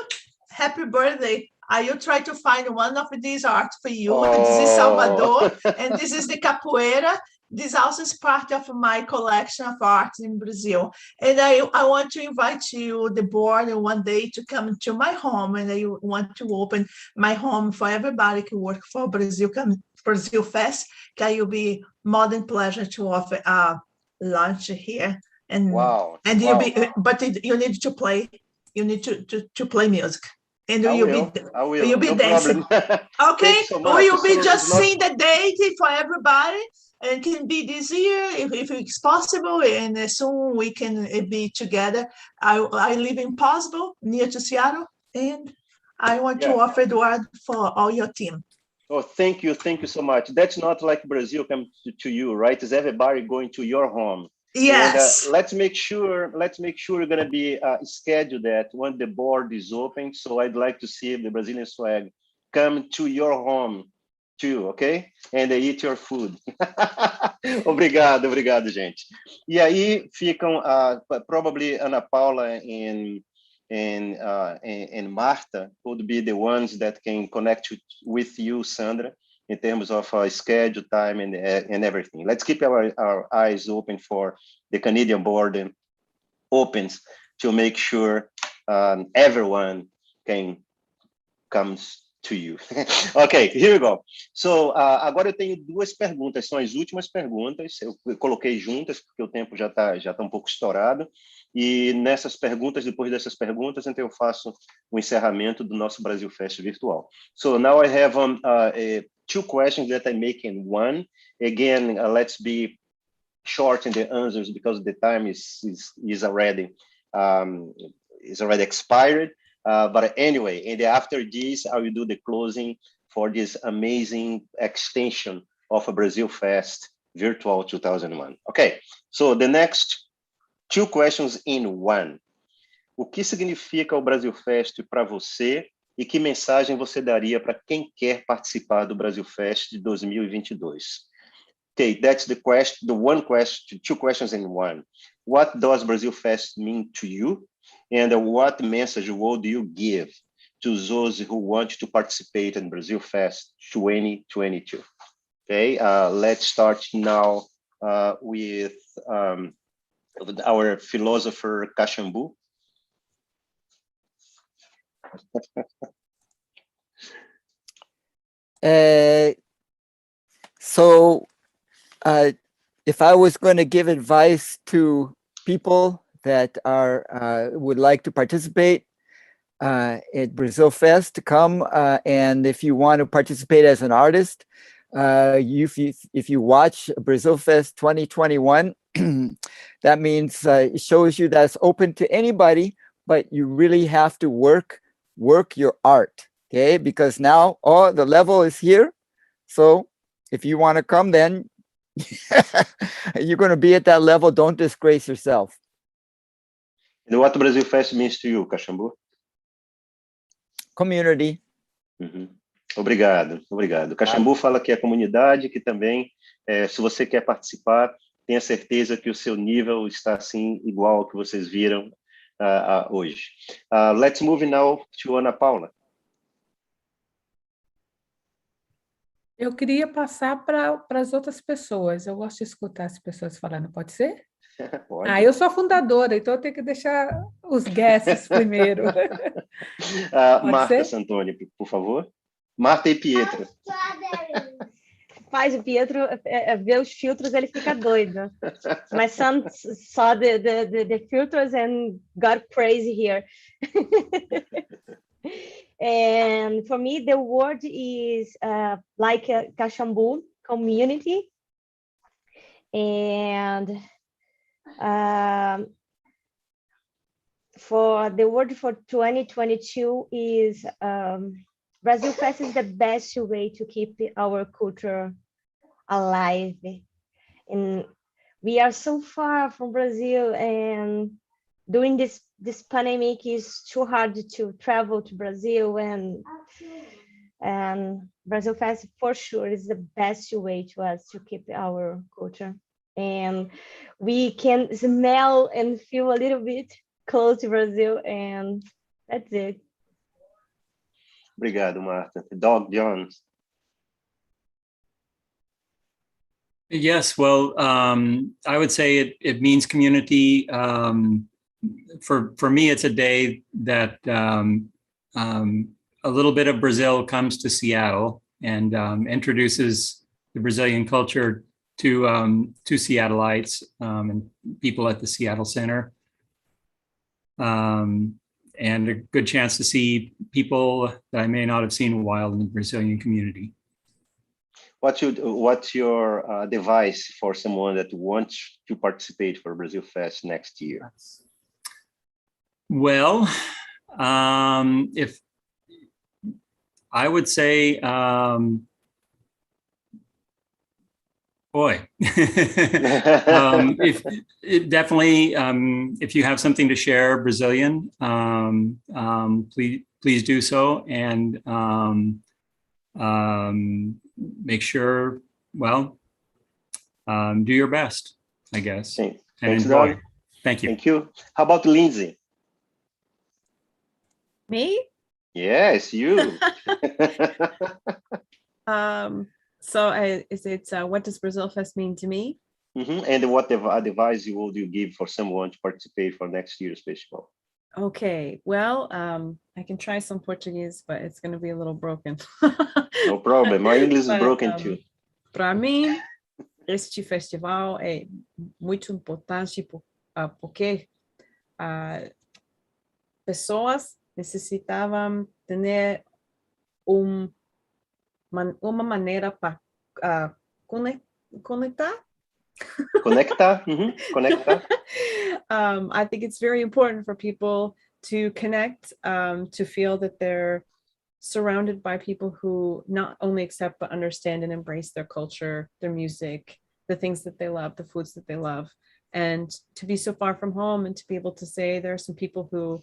happy birthday. I will try to find one of these art for you. Oh. This is Salvador, and this is the capoeira. This also is part of my collection of art in Brazil. And I want to invite you, the board, one day to come to my home, and I want to open my home for everybody who work for Brasilfest. It will be more than pleasure to offer a lunch here. And Wow. And wow. you need to play. You need to play music. And I will. you'll be No dancing. problem. Okay, Thank you so much. we'll be So just it's not- seeing the date for everybody, and can be this year if it's possible, and soon we can be together. I live in Possible, near to Seattle, and I want to Yeah. offer Eduardo for all your team. Oh, thank you so much. That's not like Brazil come to you, right? It's everybody going to your home. Yes. And let's make sure we're going to be scheduled that when the board is open. So I'd like to see the Brazilian swag come to your home too, okay? And they eat your food. Obrigado, gente. E aí ficam probably Ana Paula and Marta would be the ones that can connect with you, Sandra, in terms of schedule, time, and everything. Let's keep our eyes open for the Canadian board and opens to make sure everyone comes to you. Okay, here we go. So, agora eu tenho duas perguntas, são as últimas perguntas. Eu coloquei juntas porque o tempo já tá um pouco estourado. E nessas perguntas, depois dessas perguntas, então eu faço o encerramento do nosso Brasilfest virtual. So now I have two questions that I make in one. Again, let's be short in the answers because the time is already expired. But anyway, and after this, I will do the closing for this amazing extension of a Brasilfest Virtual 2001. Okay, so the next two questions in one. O que significa o Brasilfest para você e que mensagem você daria para quem quer participar do Brasilfest de 2022? Okay, that's the question, two questions in one. What does Brasilfest mean to you? And what message would you give to those who want to participate in Brasilfest 2022? Okay, let's start now with our philosopher Caxambu. So if I was going to give advice to people that would like to participate at Brasilfest, to come, and if you want to participate as an artist, if you watch Brasilfest 2021, that means it shows you that's open to anybody, but you really have to work your art, okay? Because now the level is here. So if you want to come, then you're going to be at that level. Don't disgrace yourself. And what Brasilfest means to you, Caxambu? Community. Uhum. Obrigado. Caxambu fala que é comunidade, que também, se você quer participar, tenha certeza que o seu nível está assim igual ao que vocês viram hoje. Let's move now to Ana Paula. Eu queria passar para as outras pessoas. Eu gosto de escutar as pessoas falando, pode ser? Pode. Eu sou fundadora, então eu tenho que deixar os guests primeiro. Marta Santoni, por favor. Marta e Pietro. Faz o Pietro ver os filtros, ele fica doido. My son saw the filters and got crazy here. And for me, the word is like a Caxambu community. And for the word for 2022 is Brasilfest is the best way to keep our culture alive. And we are so far from Brazil, and during this pandemic is too hard to travel to Brazil, and And Brazil Fest for sure is the best way to us to keep our culture. And we can smell and feel a little bit close to Brazil, and that's it. Obrigado, Marta. Dog Jones. Yes, well, I would say it means community. For me, it's a day that a little bit of Brazil comes to Seattle and introduces the Brazilian culture to Seattleites and people at the Seattle Center. And a good chance to see people that I may not have seen in a while in the Brazilian community. What's your advice for someone that wants to participate for Brazil Fest next year? Well, if I would say, boy, if definitely, if you have something to share Brazilian, please do so, and make sure, well, do your best, I guess, and Thanks, enjoy. Doug. Thank you. Thank you. How about Lindsay? Me? Yes, you. So is it what does Brazil Fest mean to me? And what advice would you give for someone to participate for next year's festival? Okay, well, I can try some Portuguese, but it's going to be a little broken. No problem. My English is broken too. Para mim, este festival é muito importante porque pessoas necessitavam ter uma maneira para conectar. Conectar. Conectar. I think it's very important for people to connect, to feel that they're surrounded by people who not only accept but understand and embrace their culture, their music, the things that they love, the foods that they love, and to be so far from home and to be able to say there are some people who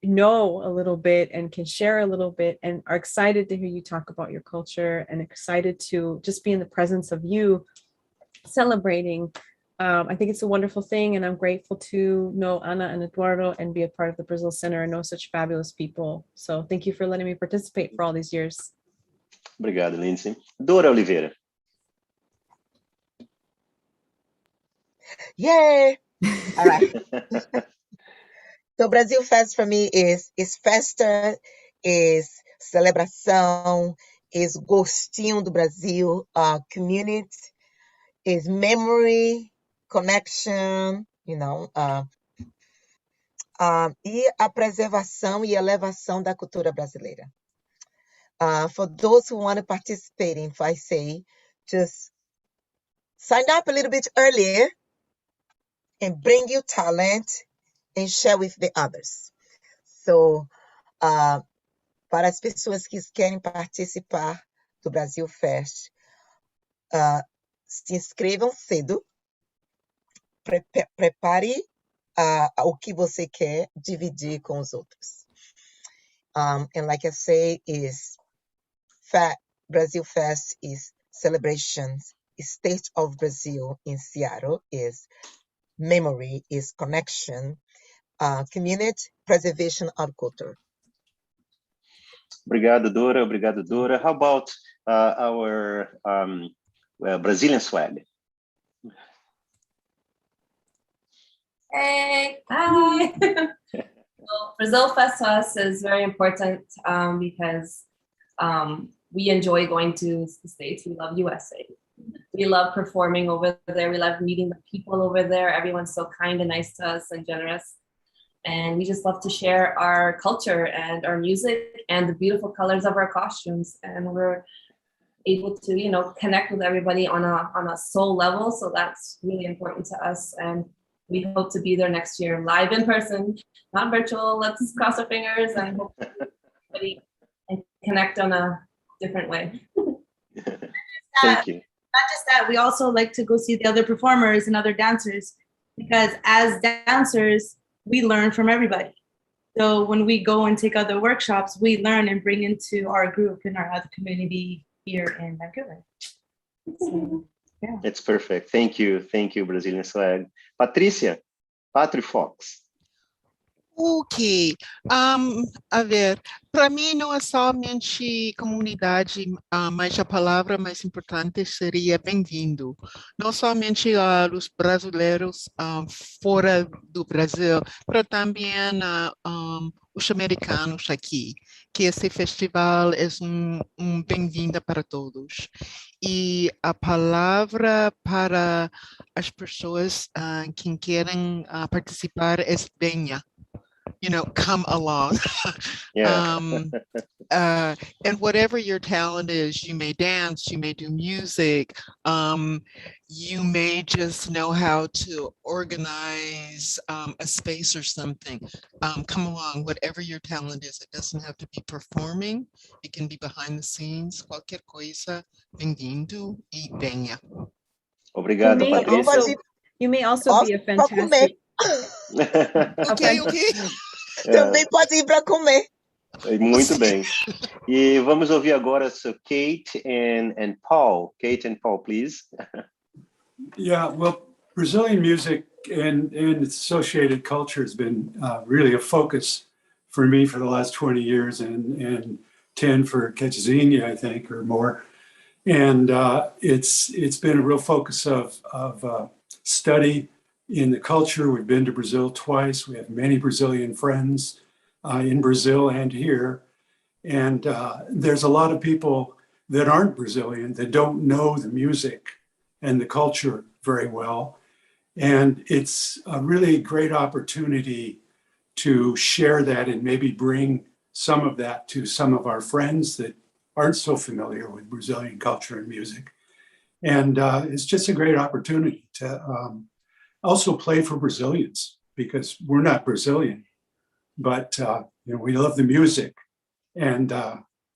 know a little bit and can share a little bit and are excited to hear you talk about your culture and excited to just be in the presence of you celebrating. I think it's a wonderful thing, and I'm grateful to know Ana and Eduardo and be a part of the Brazil Center and know such fabulous people. So thank you for letting me participate for all these years. Obrigado, Lindsay. Dora Oliveira. Yay! All right. So Brazil Fest for me is festa, is celebração, is gostinho do Brasil, community, is memory, connection, you know, e a preservação e elevação da cultura brasileira. For those who want to participate, if I say, just sign up a little bit earlier and bring your talent and share with the others. So, para as pessoas que querem participar do Brasil Fest, se inscrevam cedo, prepare o que você quer dividir com os outros. And like I say, Brazil Fest is celebrations, State of Brazil in Seattle is memory, is connection, community, preservation of culture. Obrigado, Dora. Obrigado, Dora. How about our Brazilian swag? Hey, hi. Well, Brazil Fest to us is very important because we enjoy going to the States. We love USA. We love performing over there. We love meeting the people over there. Everyone's so kind and nice to us and generous. And we just love to share our culture and our music and the beautiful colors of our costumes. And we're able to, you know, connect with everybody on a soul level. So that's really important to us. And we hope to be there next year, live in person, not virtual. Let's cross our fingers and hope everybody can connect on a different way. Thank you. Not just that, we also like to go see the other performers and other dancers, because as dancers, we learn from everybody. So when we go and take other workshops, we learn and bring into our group and our other community here in Vancouver. So, yeah. It's perfect. Thank you, Brazilian Swag. Patrícia, Patri Fox. Ok, a ver, para mim não é somente comunidade, mas a palavra mais importante seria bem-vindo. Não somente os brasileiros fora do Brasil, mas também os americanos aqui, que esse festival é um bem-vinda para todos. E a palavra para as pessoas que querem participar é venha. You know, come along. Yeah. And whatever your talent is, you may dance, you may do music, you may just know how to organize a space or something. Come along, whatever your talent is. It doesn't have to be performing. It can be behind the scenes. Qualquer coisa, bem-vindo e venha. Obrigado, Patrícia. You may also be a fantastic... Ok. Também pode ir para comer. Muito bem. E vamos ouvir agora Kate and Paul. Kate and Paul, please. Yeah, well, Brazilian music and its associated culture has been really a focus for me for the last 20 years and 10 for Quetzalcoatl, I think, or more. And it's been a real focus of study in the culture. We've been to Brazil twice. We have many Brazilian friends in Brazil and here. And there's a lot of people that aren't Brazilian that don't know the music and the culture very well. And it's a really great opportunity to share that and maybe bring some of that to some of our friends that aren't so familiar with Brazilian culture and music. And it's just a great opportunity to also play for Brazilians, because we're not Brazilian, but we love the music, and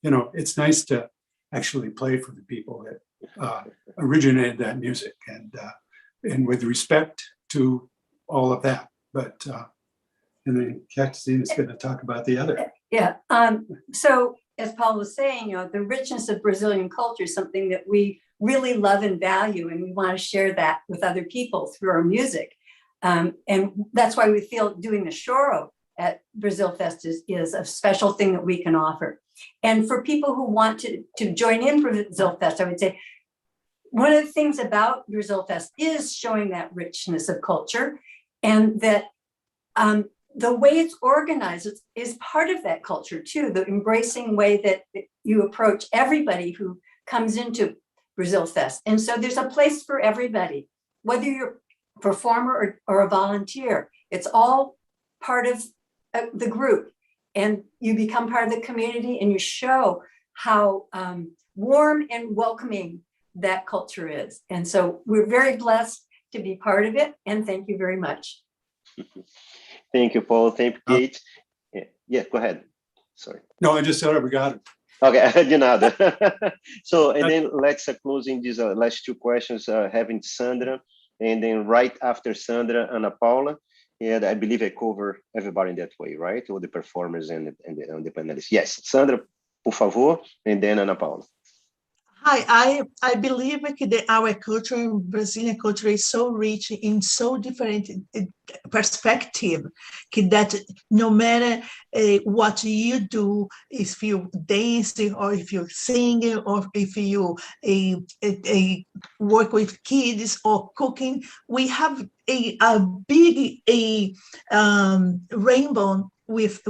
it's nice to actually play for the people that originated that music, and with respect to all of that. But and then Kathleen is going to talk about the other. Yeah. So as Paul was saying, the richness of Brazilian culture is something that we really love and value, and we want to share that with other people through our music. And that's why we feel doing the choro at Brasilfest is a special thing that we can offer. And for people who want to join in Brasilfest, I would say one of the things about Brasilfest is showing that richness of culture, and that the way it's organized is part of that culture too, the embracing way that you approach everybody who comes into Brasilfest. And so there's a place for everybody, whether you're a performer or a volunteer. It's all part of the group, and you become part of the community, and you show how warm and welcoming that culture is. And so we're very blessed to be part of it, and thank you very much. Thank you, Paul. Thank you, Kate. Yeah, go ahead. Sorry. No, I just said obrigado. Okay, de nada. So, and then let's closing these last two questions, having Sandra, and then right after Sandra, Ana Paula. And I believe I cover everybody in that way, right? All the performers and the panelists. Yes, Sandra, por favor, and then Ana Paula. Hi, I believe that our culture, Brazilian culture, is so rich in so different perspective that no matter what you do, if you dance or if you sing or if you work with kids or cooking, we have a big rainbow with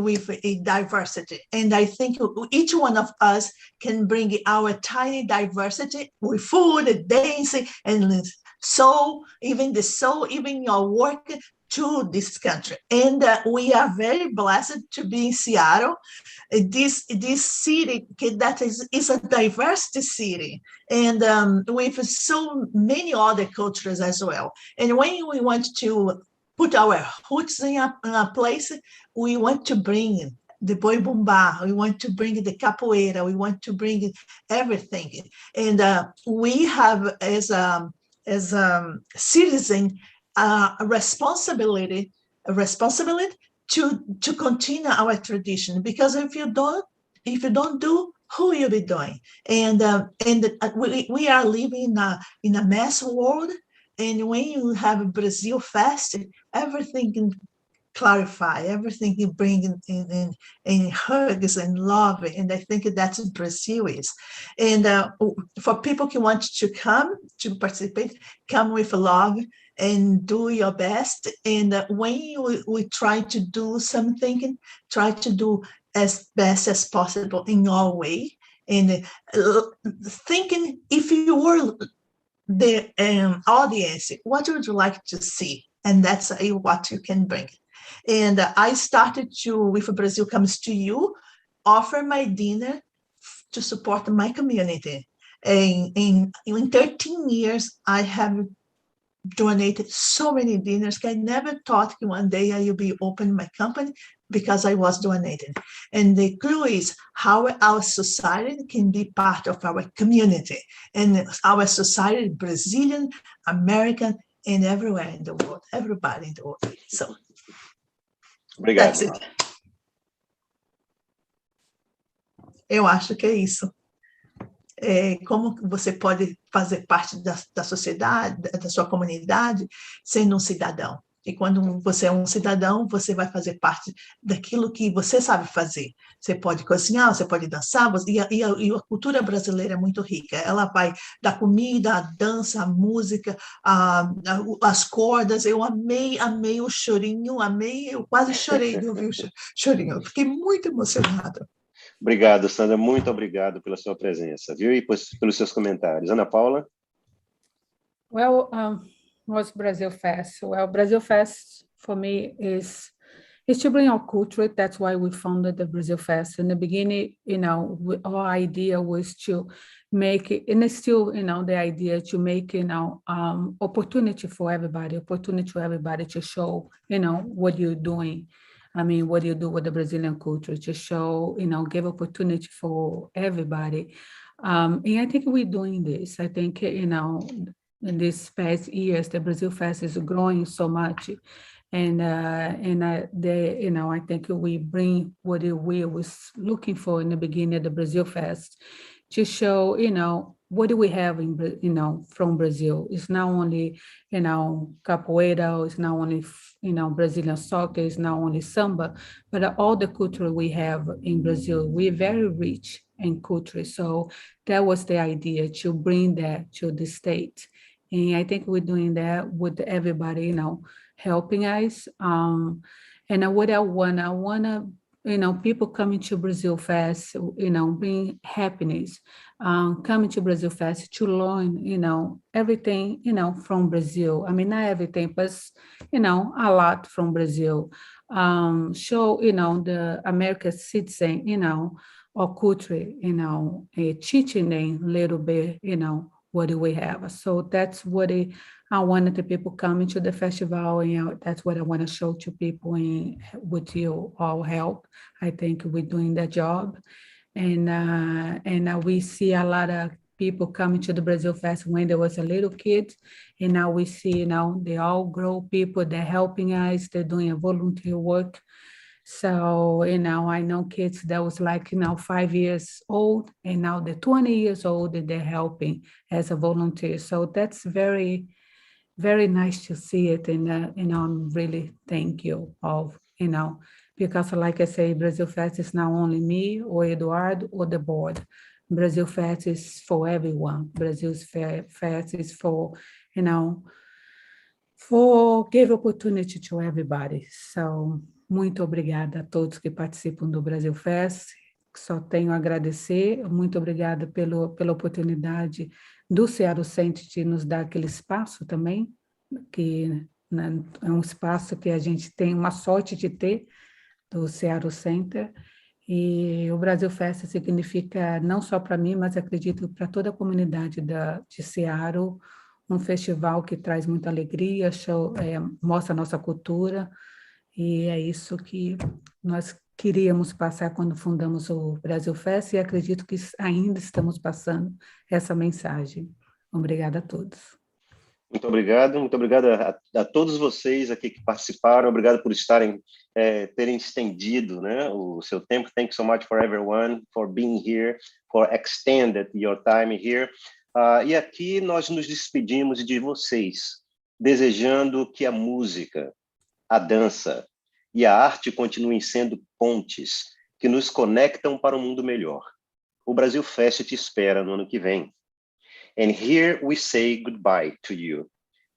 a diversity. And I think each one of us can bring our tiny diversity with food, dancing, and soul, even your work to this country. And we are very blessed to be in Seattle, this city that is a diverse city, and with so many other cultures as well. And when we want to put our roots in a place, we want to bring the boi bumbá, we want to bring the capoeira, we want to bring everything. And we have, as a citizen, a responsibility to continue our tradition, because if you don't do, who will be doing? And we are living in a mess world, and when you have Brazil Fest, everything can clarify, everything you bring in hugs and love, and I think that's what Brazil is. And for people who want to come to participate, come with love and do your best. And when we try to do something, try to do as best as possible in your way. And thinking, if you were the audience, what would you like to see? And that's what you can bring. And I started to, with Brazil Comes to You, offer my dinner to support my community. And in 13 years, I have donated so many dinners. I never thought one day I would be opening my company because I was donating. And the clue is how our society can be part of our community. And our society, Brazilian, American, and everywhere in the world, everybody in the world. So Obrigado. that's it. Eu acho que é isso. Como você pode fazer parte da sociedade, da sua comunidade, sendo um cidadão. E quando você é um cidadão, você vai fazer parte daquilo que você sabe fazer. Você pode cozinhar, você pode dançar, e a cultura brasileira é muito rica. Ela vai da comida, a dança, a música, as cordas. Eu amei o chorinho, eu quase chorei de ouvir o chorinho. Eu fiquei muito emocionada. Obrigado, Sandra. Muito obrigado pela sua presença, viu? E pelos seus comentários. Ana Paula? Well, what's Brasilfest? Well, Brasilfest for me is to bring our culture. That's why we founded the Brasilfest. In the beginning, our idea was to make it, and it's still, the idea to make, opportunity for everybody to show, what you're doing. I mean, what do you do with the Brazilian culture to show, give opportunity for everybody. And I think we're doing this. I think, in these past years, the Brasilfest is growing so much. And I think we bring what we was looking for in the beginning of the Brasilfest to show, what do we have from Brazil? It's not only, capoeira, it's not only, Brazilian soccer, it's not only samba, but all the culture we have in Brazil. We're very rich in culture. So that was the idea, to bring that to the state. And I think we're doing that with everybody, helping us. And what I wanna, people coming to Brasilfest, bring happiness, coming to Brasilfest to learn, everything, from Brazil. I mean, not everything, but, a lot from Brazil. Show, the American citizen, or culture, teaching them a little bit, what do we have? So that's what I wanted the people coming to the festival, and that's what I want to show to people, and with you all help, I think we're doing that job. And we see a lot of people coming to the Brasilfest when there was a little kid, and now we see, they all grow people, they're helping us, they're doing a volunteer work. So, I know kids that was like, 5 years old, and now they're 20 years old, and they're helping as a volunteer. So that's very, very nice to see it. And, I'm really thank you all, because like I say, Brasilfest is not only me or Eduardo or the board. Brasilfest is for everyone. Brasilfest is for, for give opportunity to everybody. So, muito obrigada a todos que participam do Brasilfest. Só tenho a agradecer. Muito obrigada pela oportunidade do Seattle Center de nos dar aquele espaço também, que, né, é um espaço que a gente tem uma sorte de ter, do Seattle Center. E o Brasilfest significa, não só para mim, mas acredito para toda a comunidade de Seattle, um festival que traz muita alegria, mostra a nossa cultura. E é isso que nós queríamos passar quando fundamos o Brasilfest, e acredito que ainda estamos passando essa mensagem. Obrigada a todos. Muito obrigado a todos vocês aqui que participaram, obrigado por terem estendido, né, o seu tempo. Thanks so much for everyone for being here, for extended your time here. E aqui nós nos despedimos de vocês, desejando que a música, a dança e a arte continuem sendo pontes que nos conectam para um mundo melhor. O Brasilfest te espera no ano que vem. And here we say goodbye to you,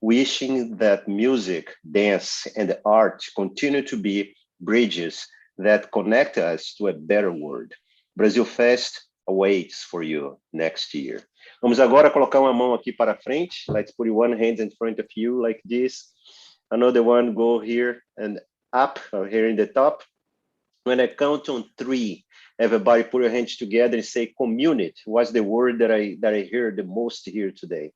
wishing that music, dance, and art continue to be bridges that connect us to a better world. Brasilfest awaits for you next year. Vamos agora colocar uma mão aqui para frente. Let's put one hand in front of you like this. Another one go here and up, or here in the top. When I count on 3, everybody put your hands together and say community. Was the word that I heard the most here today.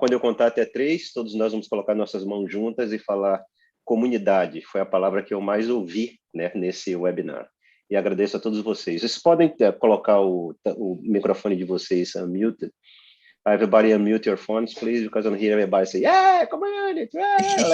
Quando eu contar até 3, todos nós vamos colocar nossas mãos juntas e falar comunidade. Foi a palavra que eu mais ouvi, né, nesse webinar. E agradeço a todos vocês. Vocês podem colocar o microfone de vocês unmuted. Everybody unmute your phones, please, because I'm here everybody say, yeah, community, yeah.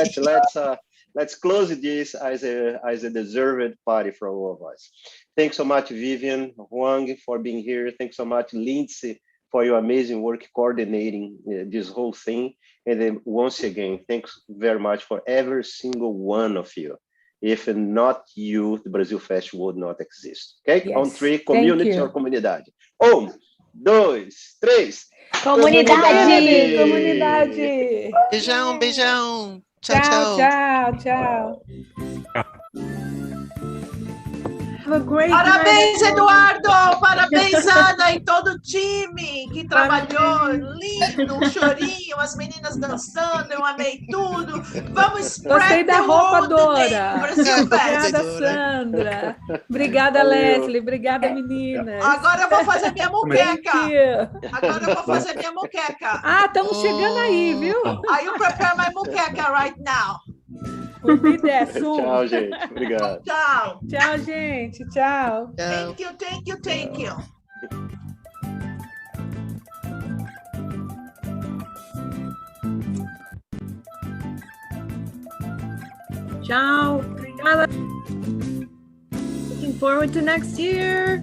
Let's close this as a deserved party for all of us. Thanks so much, Vivian Huang, for being here. Thanks so much, Lindsay, for your amazing work coordinating this whole thing. And then once again, thanks very much for every single one of you. If not you, the Brasilfest would not exist. Okay? Yes. On 3, community or comunidade. 1, 2, 3. Comunidade! Comunidade! Beijão, beijão. Tchau, Tchau, tchau. tchau, tchau. Have a great Parabéns, night. Eduardo! Parabéns, Ana, e todo o time que trabalhou. Lindo, um chorinho, as meninas dançando, eu amei tudo. Vamos spread Gostei da the roupa, word Dora. Brasilfest. Obrigada, Sandra. Obrigada, Valeu. Leslie. Obrigada, meninas. Agora eu vou fazer minha muqueca. Thank you. Agora eu vou fazer minha muqueca. Ah, estamos chegando aí, viu? I will prepare my muqueca right now. We'll be there soon. Tchau, gente. Obrigado. Tchau. Tchau, gente. Tchau. Tchau. Thank you, thank you, thank you. Ciao. Obrigada. Looking forward to next year.